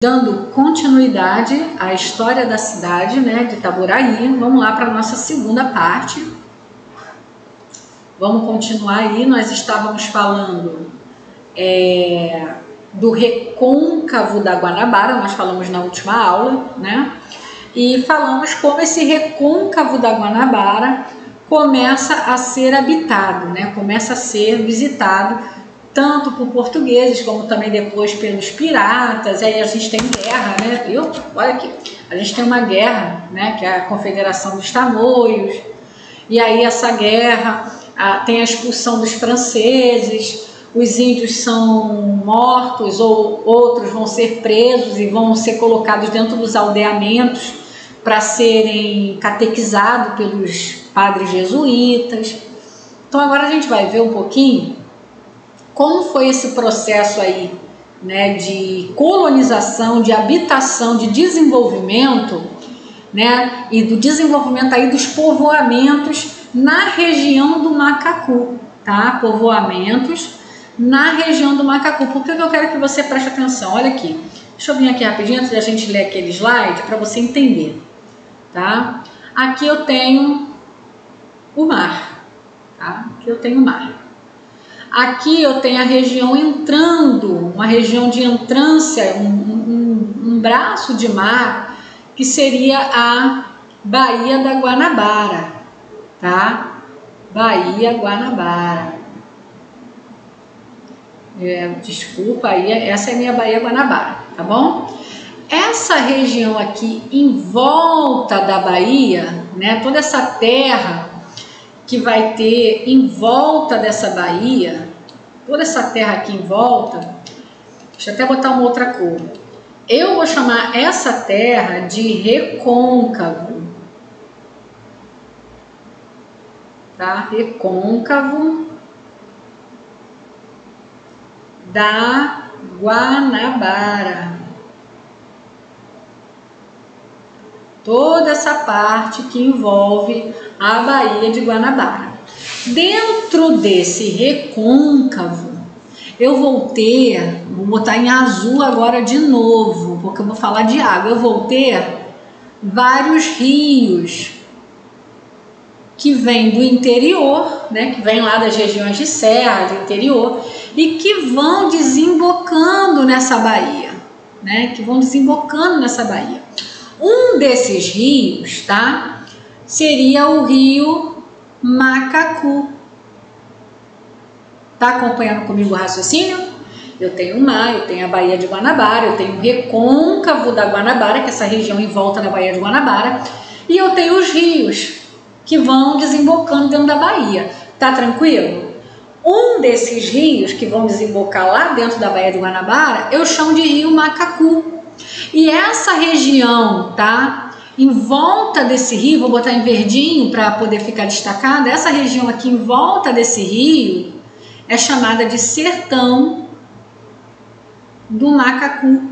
Dando continuidade à história da cidade, né, de Itaboraí, vamos lá para a nossa segunda parte. Vamos continuar aí, nós estávamos falando do recôncavo da Guanabara, nós falamos na última aula, né, e falamos como esse recôncavo da Guanabara começa a ser habitado, né, começa a ser visitado tanto por portugueses, como também depois pelos piratas. Aí a gente tem guerra, né? Viu? Olha aqui, a gente tem uma guerra, né? Que é a Confederação dos Tamoios. E aí essa guerra tem a expulsão dos franceses, os índios são mortos ou outros vão ser presos e vão ser colocados dentro dos aldeamentos para serem catequizados pelos padres jesuítas. Então agora a gente vai ver um pouquinho como foi esse processo aí, né, de colonização, de habitação, de desenvolvimento, né, e do desenvolvimento aí dos povoamentos na região do Macacu, tá? Povoamentos na região do Macacu. Por que eu quero que você preste atenção? Olha aqui, deixa eu vir aqui rapidinho antes de a gente ler aquele slide para você entender, tá? Aqui eu tenho o mar, tá? Aqui eu tenho o mar. Aqui eu tenho a região entrando, uma região de entrância, um braço de mar, que seria a Baía da Guanabara, tá? Baía Guanabara. Desculpa, aí essa é a minha Baía Guanabara, tá bom? Essa região aqui em volta da Baía, né, toda essa terra que vai ter em volta dessa baía, toda essa terra aqui em volta, deixa eu até botar uma outra cor. Eu vou chamar essa terra de recôncavo, tá? Recôncavo da Guanabara. Toda essa parte que envolve a Baía de Guanabara. Dentro desse recôncavo, eu vou botar em azul agora de novo, porque eu vou falar de água. Eu vou ter vários rios que vêm do interior, né, que vêm lá das regiões de serra, do interior, e que vão desembocando nessa baía, né, que vão desembocando nessa baía. Um desses rios, tá, seria o rio Macacu. Tá acompanhando comigo o raciocínio? Eu tenho o mar, eu tenho a Baía de Guanabara, eu tenho o recôncavo da Guanabara, que é essa região em volta da Baía de Guanabara, e eu tenho os rios que vão desembocando dentro da baía. Tá tranquilo? Um desses rios que vão desembocar lá dentro da Baía de Guanabara, eu chamo de rio Macacu. E essa região, tá, em volta desse rio, vou botar em verdinho para poder ficar destacada, essa região aqui em volta desse rio é chamada de Sertão do Macacu,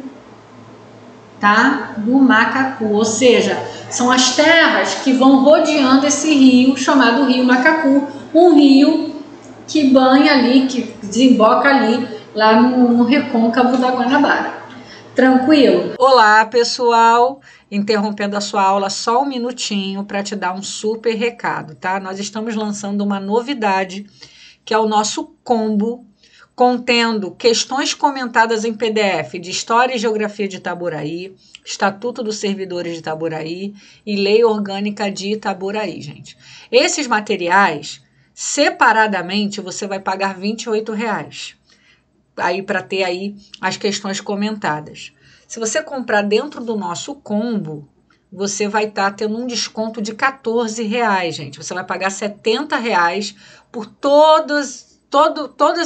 tá? Do Macacu, ou seja, são as terras que vão rodeando esse rio chamado Rio Macacu, um rio que banha ali, que desemboca ali, lá no recôncavo da Guanabara. Tranquilo? Olá, pessoal! Interrompendo a sua aula só um minutinho para te dar um super recado, tá? Nós estamos lançando uma novidade, que é o nosso combo, contendo questões comentadas em PDF de História e Geografia de Itaboraí, Estatuto dos Servidores de Itaboraí e Lei Orgânica de Itaboraí, gente. Esses materiais, separadamente, você vai pagar R$ 28,00. Aí para ter aí as questões comentadas. Se você comprar dentro do nosso combo, você vai estar tendo um desconto de R$ 14,00, gente. Você vai pagar R$ 70,00 por todos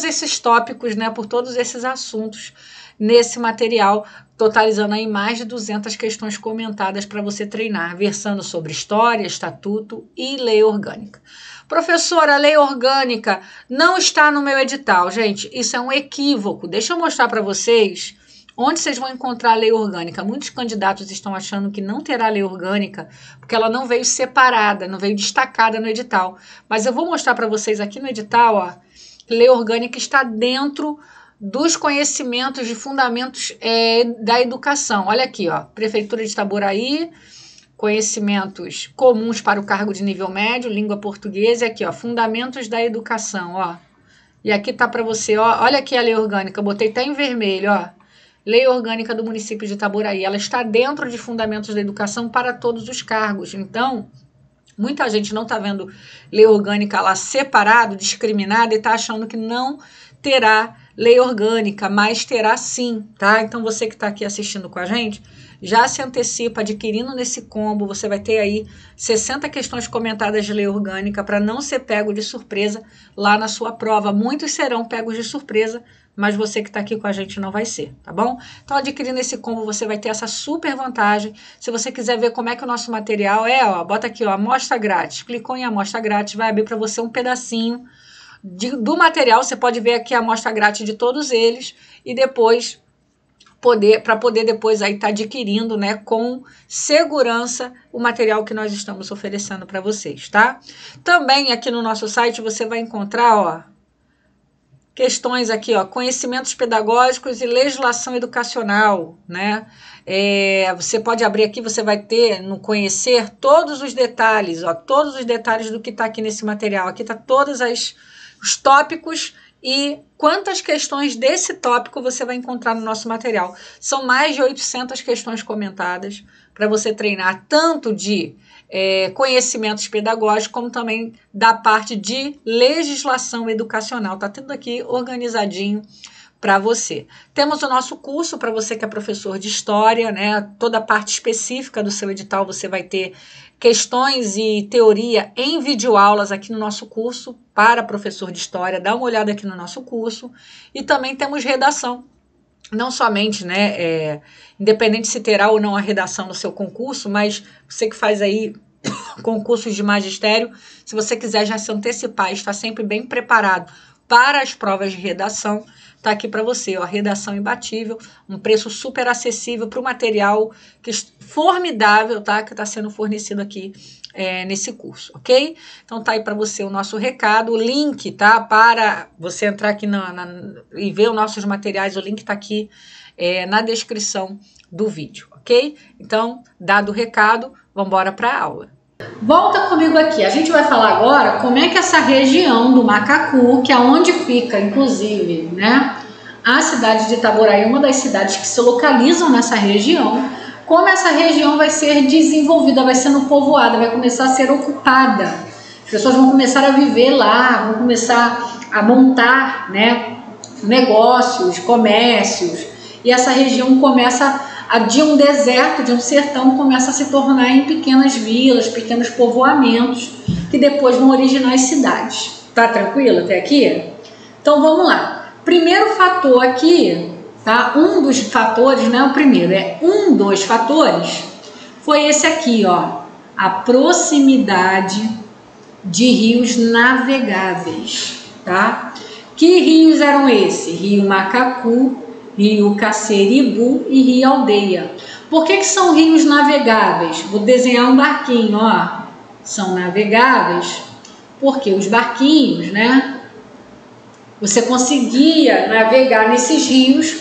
esses tópicos, né? Por todos esses assuntos nesse material, totalizando aí mais de 200 questões comentadas para você treinar, versando sobre história, estatuto e lei orgânica. Professora, a lei orgânica não está no meu edital. Gente, isso é um equívoco. Deixa eu mostrar para vocês onde vocês vão encontrar a lei orgânica. Muitos candidatos estão achando que não terá lei orgânica porque ela não veio separada, não veio destacada no edital. Mas eu vou mostrar para vocês aqui no edital, ó, lei orgânica está dentro dos conhecimentos de fundamentos da educação. Olha aqui, ó, Prefeitura de Itaboraí, conhecimentos comuns para o cargo de nível médio, língua portuguesa, e aqui, ó, fundamentos da educação, ó. E aqui tá para você, ó, olha aqui a lei orgânica, eu botei até em vermelho, ó. Lei orgânica do município de Itaboraí, ela está dentro de fundamentos da educação para todos os cargos. Então, muita gente não tá vendo lei orgânica lá separado, discriminada, e tá achando que não terá lei orgânica, mas terá sim, tá? Então, você que tá aqui assistindo com a gente, já se antecipa adquirindo nesse combo, você vai ter aí 60 questões comentadas de lei orgânica para não ser pego de surpresa lá na sua prova. Muitos serão pegos de surpresa, mas você que está aqui com a gente não vai ser, tá bom? Então, adquirindo esse combo, você vai ter essa super vantagem. Se você quiser ver como é que o nosso material ó, bota aqui, ó, amostra grátis. Clicou em amostra grátis, vai abrir para você um pedacinho do material. Você pode ver aqui a amostra grátis de todos eles e depois para poder depois aí estar adquirindo, né, com segurança o material que nós estamos oferecendo para vocês, tá? Também aqui no nosso site você vai encontrar, ó, questões aqui, ó, conhecimentos pedagógicos e legislação educacional, né? Você pode abrir aqui, você vai ter no conhecer todos os detalhes, ó, todos os detalhes do que está aqui nesse material. Aqui tá todos os tópicos e quantas questões desse tópico você vai encontrar no nosso material. São mais de 800 questões comentadas para você treinar tanto de conhecimentos pedagógicos, como também da parte de legislação educacional. Tá tudo aqui organizadinho para você. Temos o nosso curso para você que é professor de história, né? Toda a parte específica do seu edital você vai ter questões e teoria em videoaulas aqui no nosso curso para professor de história. Dá uma olhada aqui no nosso curso. E também temos redação. Não somente, né, independente se terá ou não a redação no seu concurso, mas você que faz aí concursos de magistério, se você quiser já se antecipar e estar sempre bem preparado para as provas de redação, tá aqui para você, ó, redação imbatível, um preço super acessível para o material formidável, tá, que está sendo fornecido aqui nesse curso, ok? Então tá aí para você o nosso recado, o link, tá, para você entrar aqui e ver os nossos materiais, o link tá aqui na descrição do vídeo, ok? Então, dado o recado, vamos embora para a aula. Volta comigo aqui, a gente vai falar agora como é que essa região do Macacu, que é onde fica, inclusive, né, a cidade de Itaboraí, uma das cidades que se localizam nessa região, como essa região vai ser desenvolvida, vai sendo povoada, vai começar a ser ocupada. As pessoas vão começar a viver lá, vão começar a montar, né, negócios, comércios, e essa região começa de um deserto, de um sertão, começa a se tornar em pequenas vilas, pequenos povoamentos, que depois vão originar as cidades. Tá tranquilo até aqui? Então vamos lá. Primeiro fator aqui, tá? Um dos fatores, não é o primeiro, um dos fatores, foi esse aqui, ó. A proximidade de rios navegáveis, tá? Que rios eram esses? Rio Macacu, Rio Caceribu e Rio Aldeia. Por que são rios navegáveis? Vou desenhar um barquinho, ó. São navegáveis porque os barquinhos, né? Você conseguia navegar nesses rios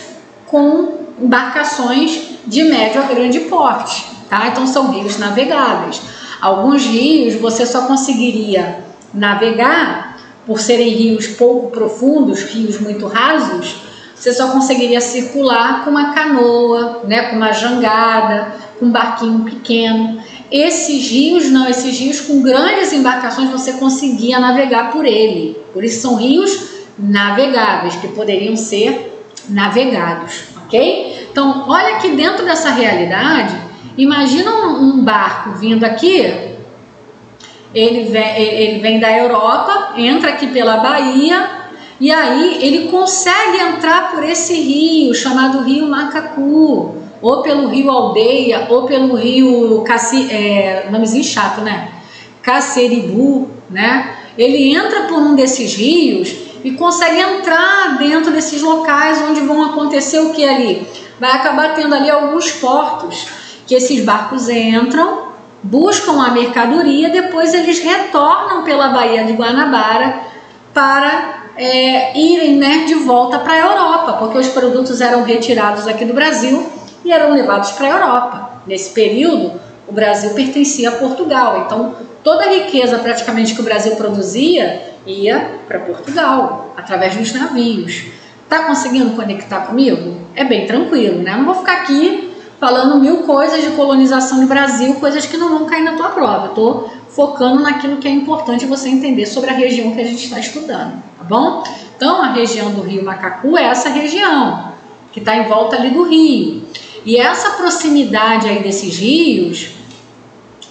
com embarcações de médio a grande porte, tá? Então são rios navegáveis. Alguns rios você só conseguiria navegar por serem rios pouco profundos, rios muito rasos. Você só conseguiria circular com uma canoa, né, com uma jangada, com um barquinho pequeno. Esses rios não, esses rios com grandes embarcações você conseguia navegar por ele. Por isso são rios navegáveis, que poderiam ser navegados, ok? Então, olha aqui dentro dessa realidade, imagina um barco vindo aqui, ele vem da Europa, entra aqui pela Bahia, e aí ele consegue entrar por esse rio, chamado Rio Macacu, ou pelo Rio Aldeia, ou pelo Rio nomezinho chato, né? Caceribu, né? Ele entra por um desses rios e consegue entrar dentro desses locais onde vão acontecer o que ali? Vai acabar tendo ali alguns portos, que esses barcos entram, buscam a mercadoria, depois eles retornam pela Baía de Guanabara para irem, né, de volta para a Europa, porque os produtos eram retirados aqui do Brasil e eram levados para a Europa. Nesse período, o Brasil pertencia a Portugal, então toda a riqueza praticamente que o Brasil produzia ia para Portugal, através dos navios. Tá conseguindo conectar comigo? É bem tranquilo, né? Não vou ficar aqui falando 1000 coisas de colonização do Brasil, coisas que não vão cair na tua prova. Eu tô focando naquilo que é importante você entender sobre a região que a gente está estudando, tá bom? Então, a região do Rio Macacu é essa região que está em volta ali do rio. E essa proximidade aí desses rios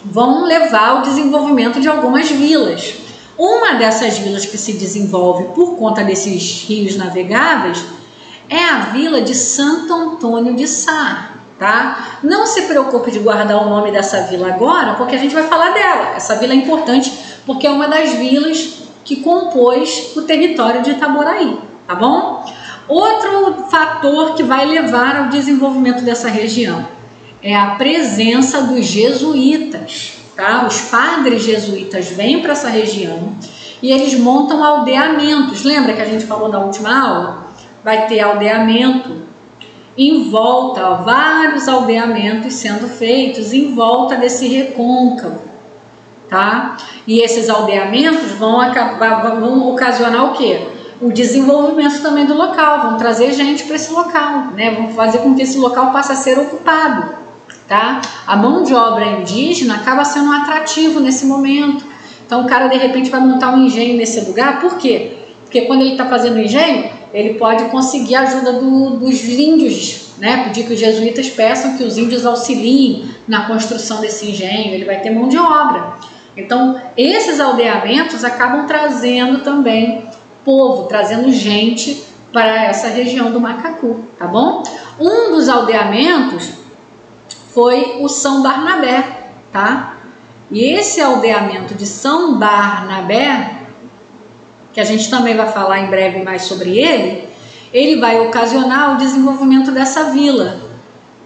vão levar ao desenvolvimento de algumas vilas. Uma dessas vilas que se desenvolve por conta desses rios navegáveis é a vila de Santo Antônio de Sá, tá? Não se preocupe de guardar o nome dessa vila agora, porque a gente vai falar dela. Essa vila é importante porque é uma das vilas que compôs o território de Itaboraí, tá bom? Outro fator que vai levar ao desenvolvimento dessa região é a presença dos jesuítas, tá? Os padres jesuítas vêm para essa região e eles montam aldeamentos. Lembra que a gente falou na última aula? Vai ter aldeamento em volta, ó, vários aldeamentos sendo feitos em volta desse recôncavo, tá? E esses aldeamentos vão ocasionar o quê? O desenvolvimento também do local, vão trazer gente para esse local, né? Vão fazer com que esse local passe a ser ocupado, tá? A mão de obra indígena acaba sendo um atrativo nesse momento. Então o cara de repente vai montar um engenho nesse lugar, por quê? Porque quando ele está fazendo o engenho, ele pode conseguir a ajuda dos índios, né? Pedir que os jesuítas peçam que os índios auxiliem na construção desse engenho, ele vai ter mão de obra. Então esses aldeamentos acabam trazendo também povo, trazendo gente para essa região do Macacu, tá bom? Um dos aldeamentos foi o São Barnabé, tá? E esse aldeamento de São Barnabé, que a gente também vai falar em breve mais sobre ele, ele vai ocasionar o desenvolvimento dessa vila,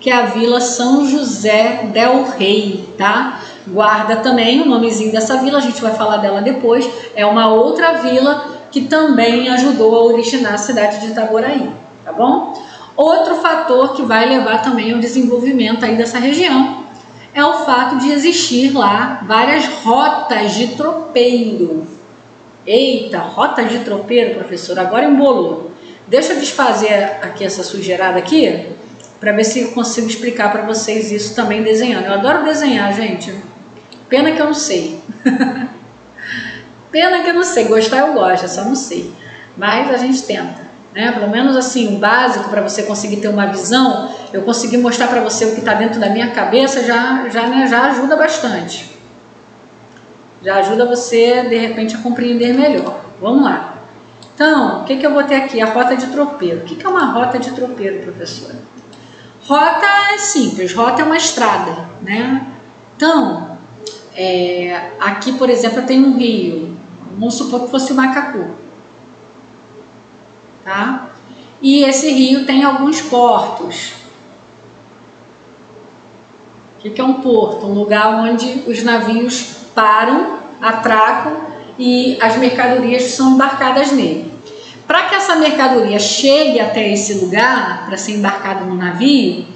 que é a Vila São José del Rei, tá? Guarda também o nomezinho dessa vila, a gente vai falar dela depois, é uma outra vila que também ajudou a originar a cidade de Itaboraí, tá bom? Outro fator que vai levar também ao desenvolvimento aí dessa região é o fato de existir lá várias rotas de tropeiro. Eita, rota de tropeiro, professor, agora embolou. Deixa eu desfazer aqui essa sujeirada aqui, para ver se eu consigo explicar para vocês isso também desenhando. Eu adoro desenhar, gente. Pena que eu não sei. Pena que eu não sei, gostar eu gosto, eu só não sei. Mas a gente tenta, né? Pelo menos assim, o básico para você conseguir ter uma visão, eu conseguir mostrar para você o que está dentro da minha cabeça já ajuda bastante. Já ajuda você, de repente, a compreender melhor. Vamos lá. Então, o que eu vou ter aqui? A rota de tropeiro. O que é uma rota de tropeiro, professora? Rota é simples, rota é uma estrada, né? Então, aqui, por exemplo, eu tenho um rio. Vamos supor que fosse o Macacu, tá? E esse rio tem alguns portos. O que é um porto? Um lugar onde os navios param, atracam e as mercadorias são embarcadas nele. Para que essa mercadoria chegue até esse lugar, para ser embarcada no navio,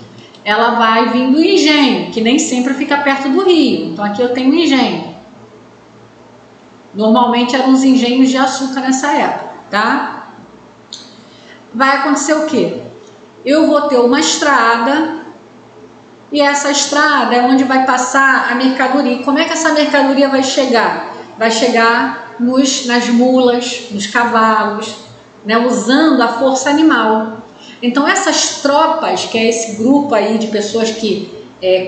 ela vai vir do engenho, que nem sempre fica perto do rio. Então aqui eu tenho um engenho. Normalmente eram os engenhos de açúcar nessa época, tá? Vai acontecer o quê? Eu vou ter uma estrada e essa estrada é onde vai passar a mercadoria. Como é que essa mercadoria vai chegar? Vai chegar nas mulas, nos cavalos, né? Usando a força animal. Então essas tropas, que é esse grupo aí de pessoas que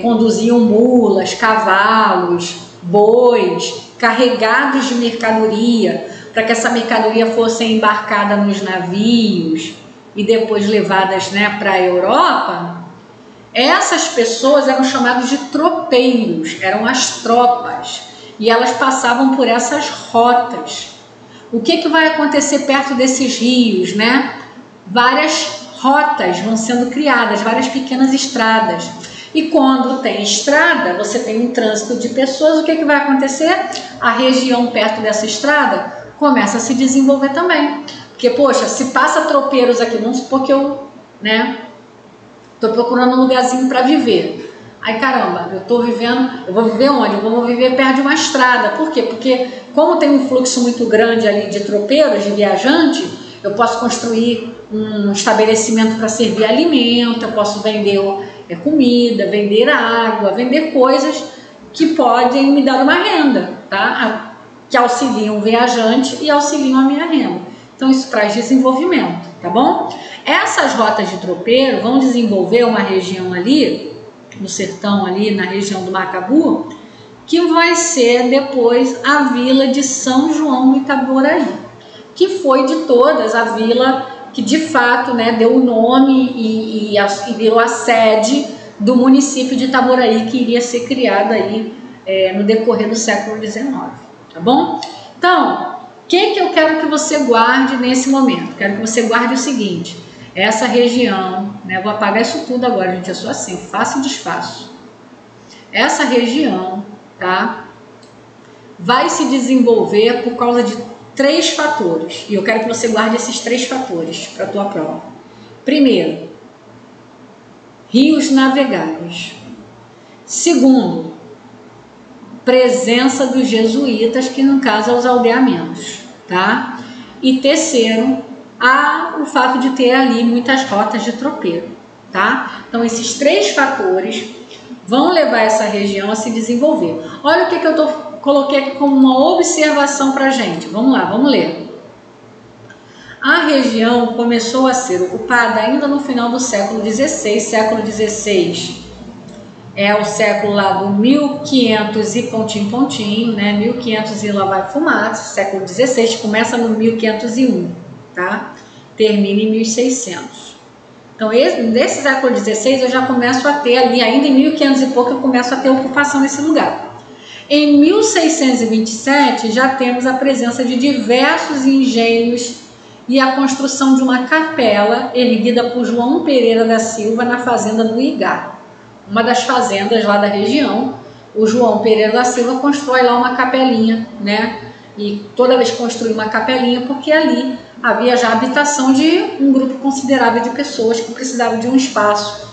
conduziam mulas, cavalos, bois, carregados de mercadoria, para que essa mercadoria fosse embarcada nos navios e depois levadas, né, para a Europa, essas pessoas eram chamadas de tropeiros, eram as tropas, e elas passavam por essas rotas. O que vai acontecer perto desses rios, né? Várias rotas vão sendo criadas, várias pequenas estradas. E quando tem estrada, você tem um trânsito de pessoas, o que vai acontecer? A região perto dessa estrada começa a se desenvolver também. Porque, poxa, se passa tropeiros aqui, vamos supor que eu, né, tô procurando um lugarzinho para viver. Aí, caramba, eu tô vivendo, eu vou viver onde? Eu vou viver perto de uma estrada. Por quê? Porque como tem um fluxo muito grande ali de tropeiros, de viajante, eu posso construir um estabelecimento para servir alimento, eu posso vender comida, vender água, vender coisas que podem me dar uma renda, tá? Que auxiliam o viajante e auxiliam a minha renda. Então isso traz desenvolvimento, tá bom? Essas rotas de tropeiro vão desenvolver uma região ali, no sertão ali, na região do Macabu, que vai ser depois a vila de São João do Itaboraí, que foi de todas a vila que de fato, né, deu o nome e virou a sede do município de Itaboraí, que iria ser criada aí no decorrer do século XIX, tá bom? Então, o que eu quero que você guarde nesse momento? Quero que você guarde o seguinte: essa região, né, vou apagar isso tudo agora, gente, eu sou assim, faço e desfaço. Essa região, tá, vai se desenvolver por causa de 3 fatores, e eu quero que você guarde esses 3 fatores para a tua prova. Primeiro, rios navegáveis. Segundo, presença dos jesuítas, que no caso é os aldeamentos, tá? E terceiro, o fato de ter ali muitas rotas de tropeiro, tá? Então esses 3 fatores vão levar essa região a se desenvolver. Olha o que eu coloquei aqui como uma observação para a gente. Vamos lá, vamos ler. A região começou a ser ocupada ainda no final do século XVI. Século XVI é o século lá do 1500 e pontinho, né? 1500 e lá vai fumaça. Século XVI começa no 1501, tá? Termina em 1600. Então, nesse século XVI eu já começo a ter ali, ainda em 1500 e pouco, eu começo a ter ocupação nesse lugar. Em 1627 já temos a presença de diversos engenhos e a construção de uma capela erguida por João Pereira da Silva na fazenda do Igá. Uma das fazendas lá da região, o João Pereira da Silva constrói lá uma capelinha, né? E toda vez construiu uma capelinha porque ali havia já a habitação de um grupo considerável de pessoas que precisavam de um espaço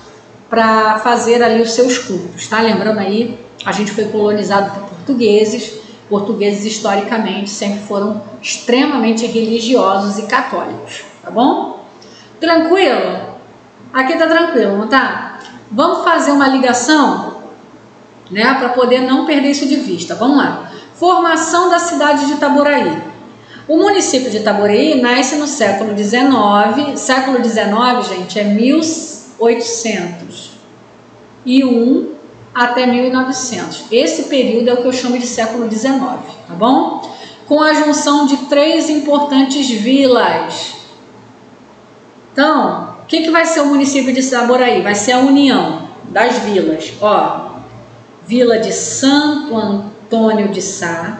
para fazer ali os seus cultos, tá? Lembrando aí, a gente foi colonizado por portugueses. Portugueses historicamente sempre foram extremamente religiosos e católicos, tá bom? Tranquilo? Aqui tá tranquilo, não tá? Vamos fazer uma ligação, né, para poder não perder isso de vista. Vamos lá. Formação da cidade de Itaboraí. O município de Itaboraí nasce no século XIX. Século XIX, gente, é 1801 até 1900. Esse período é o que eu chamo de século XIX, tá bom? Com a junção de 3 importantes vilas. Então, o que vai ser o município de Itaboraí? Vai ser a união das vilas. Ó, Vila de Santo Antônio de Sá,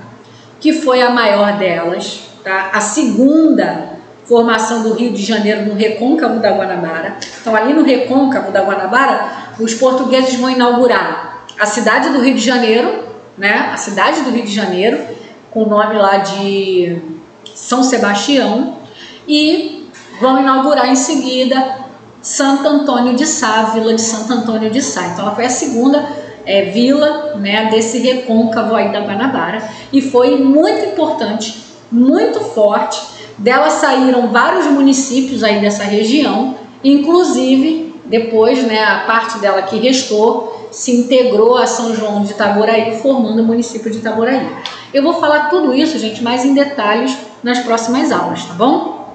que foi a maior delas, tá? A segunda formação do Rio de Janeiro no recôncavo da Guanabara. Então, ali no recôncavo da Guanabara, os portugueses vão inaugurar a cidade do Rio de Janeiro, né? A cidade do Rio de Janeiro, com o nome lá de São Sebastião, e vão inaugurar em seguida Santo Antônio de Sá, a Vila de Santo Antônio de Sá. Então, ela foi a segunda vila, né, desse recôncavo aí da Guanabara, e foi muito importante, muito forte. Dela saíram vários municípios aí dessa região, inclusive depois, né, a parte dela que restou se integrou a São João de Itaboraí, formando o município de Itaboraí. Eu vou falar tudo isso, gente, mais em detalhes nas próximas aulas, tá bom?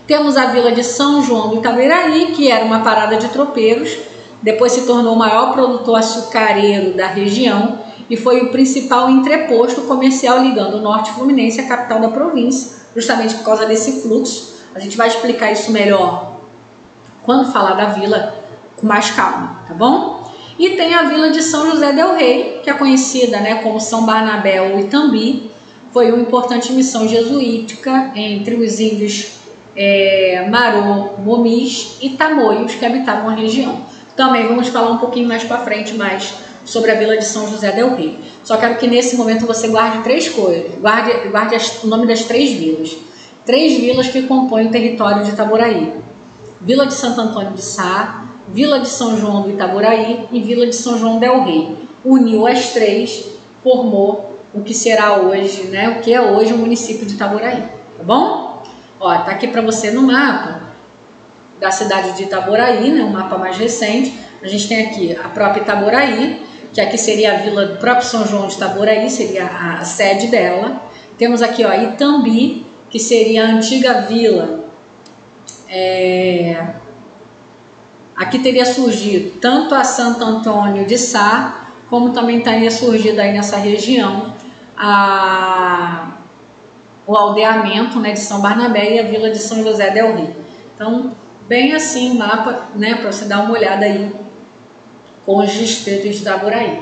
Temos a vila de São João do Itaboraí, que era uma parada de tropeiros, depois se tornou o maior produtor açucareiro da região e foi o principal entreposto comercial ligando o norte fluminense à capital da província, justamente por causa desse fluxo. A gente vai explicar isso melhor quando falar da vila com mais calma, tá bom? E tem a vila de São José del Rei, que é conhecida, né, como São Barnabé ou Itambi. Foi uma importante missão jesuítica entre os índios Marô, Momis e Tamoios que habitavam a região. Também vamos falar um pouquinho mais para frente mais sobre a vila de São José del Rei. Só quero que nesse momento você guarde 3 coisas, guarde o nome das 3 vilas, 3 vilas que compõem o território de Itaboraí: Vila de Santo Antônio de Sá, Vila de São João do Itaboraí e Vila de São João del Rei. Uniu as 3, formou o que será hoje, né, o que é hoje o município de Itaboraí, tá bom? Ó, tá aqui para você no mapa da cidade de Itaboraí, né, um mapa mais recente. A gente tem aqui a própria Itaboraí, que aqui seria a vila do próprio São João de Itaboraí, seria a sede dela. Temos aqui, ó, Itambi, que seria a antiga vila. Aqui teria surgido tanto a Santo Antônio de Sá, como também teria surgido aí nessa região o aldeamento, né, de São Barnabé e a vila de São José del Rei. Então, bem assim o mapa, né, para você dar uma olhada aí com os distritos de Itaboraí.